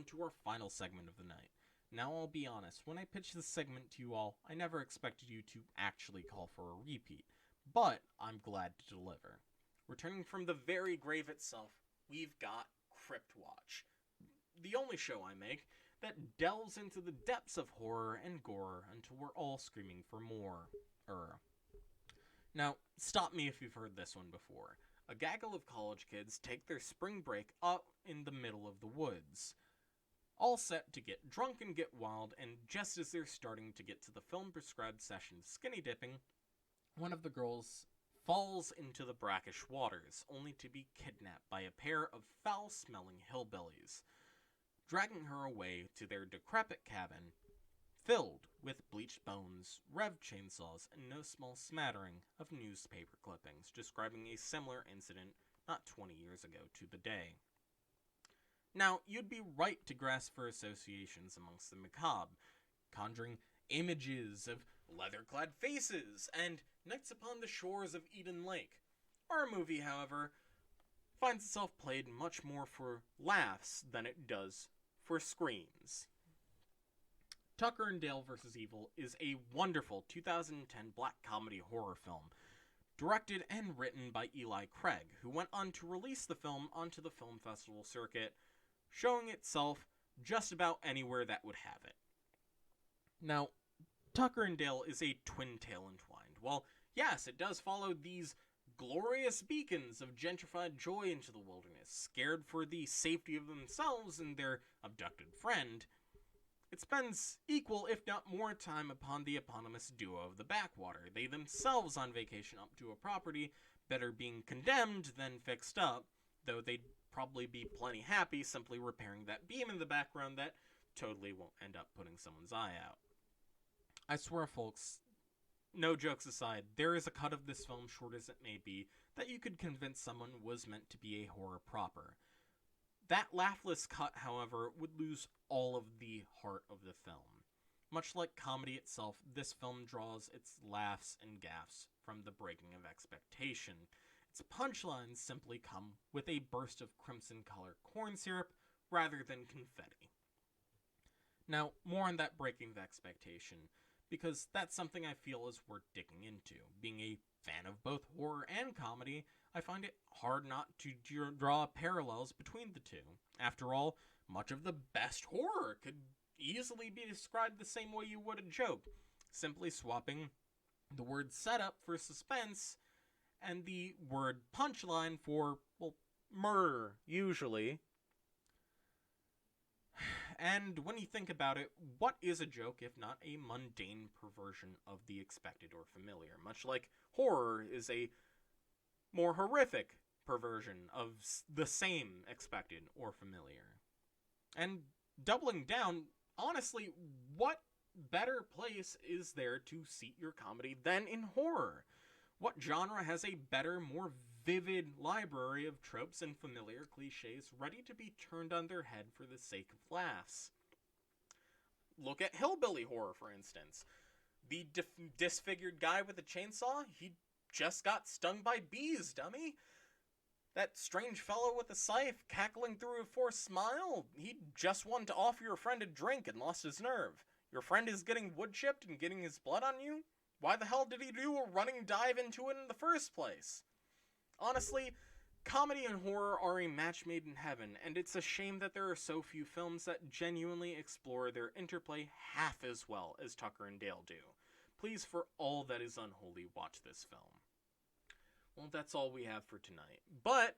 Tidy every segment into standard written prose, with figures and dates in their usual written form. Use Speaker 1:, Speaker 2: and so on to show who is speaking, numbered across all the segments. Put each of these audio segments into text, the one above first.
Speaker 1: to our final segment of the night. Now I'll be honest, when I pitched this segment to you all, I never expected you to actually call for a repeat, but I'm glad to deliver. Returning from the very grave itself, we've got Crypt Watch, the only show I make that delves into the depths of horror and gore until we're all screaming for more. Now, stop me if you've heard this one before. A gaggle of college kids take their spring break up in the middle of the woods, all set to get drunk and get wild, and just as they're starting to get to the film-prescribed session of skinny dipping, one of the girls falls into the brackish waters, only to be kidnapped by a pair of foul-smelling hillbillies, dragging her away to their decrepit cabin, filled with bleached bones, revved chainsaws, and no small smattering of newspaper clippings describing a similar incident not 20 years ago to the day. Now, you'd be right to grasp for associations amongst the macabre, conjuring images of leather-clad faces and nights upon the shores of Eden Lake. Our movie, however, finds itself played much more for laughs than it does for screams. Tucker and Dale vs. Evil is a wonderful 2010 black comedy horror film, directed and written by Eli Craig, who went on to release the film onto the film festival circuit, showing itself just about anywhere that would have it. Now, Tucker and Dale is a twin tale entwined. While, yes, it does follow these glorious beacons of gentrified joy into the wilderness, scared for the safety of themselves and their abducted friend, it spends equal, if not more, time upon the eponymous duo of the backwater, they themselves on vacation up to a property, better being condemned than fixed up, though they'd probably be plenty happy simply repairing that beam in the background that totally won't end up putting someone's eye out. I swear, folks, no jokes aside, there is a cut of this film, short as it may be, that you could convince someone was meant to be a horror proper. That laughless cut, however, would lose all of the heart of the film. Much like comedy itself, this film draws its laughs and gaffes from the breaking of expectation. Its punchlines simply come with a burst of crimson-colored corn syrup rather than confetti. Now, more on that breaking of expectation, because that's something I feel is worth digging into. Being a fan of both horror and comedy, I find it hard not to draw parallels between the two. After all, much of the best horror could easily be described the same way you would a joke, simply swapping the word setup for suspense and the word punchline for, well, murder, usually. And when you think about it, what is a joke if not a mundane perversion of the expected or familiar? Much like horror is a more horrific perversion of the same expected or familiar. And doubling down, honestly, what better place is there to seat your comedy than in horror? What genre has a better, more vivid library of tropes and familiar cliches ready to be turned on their head for the sake of laughs? Look at hillbilly horror, for instance. The disfigured guy with a chainsaw, he just got stung by bees, dummy. That strange fellow with a scythe cackling through a forced smile, he just wanted to offer your friend a drink and lost his nerve. Your friend is getting wood chipped and getting his blood on you? Why the hell did he do a running dive into it in the first place? Honestly, comedy and horror are a match made in heaven, and it's a shame that there are so few films that genuinely explore their interplay half as well as Tucker and Dale do. Please, for all that is unholy, watch this film. Well, that's all we have for tonight. But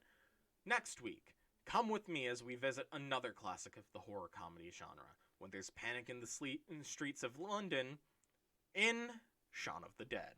Speaker 1: next week, come with me as we visit another classic of the horror comedy genre, when there's panic in the streets of London, in Shaun of the Dead.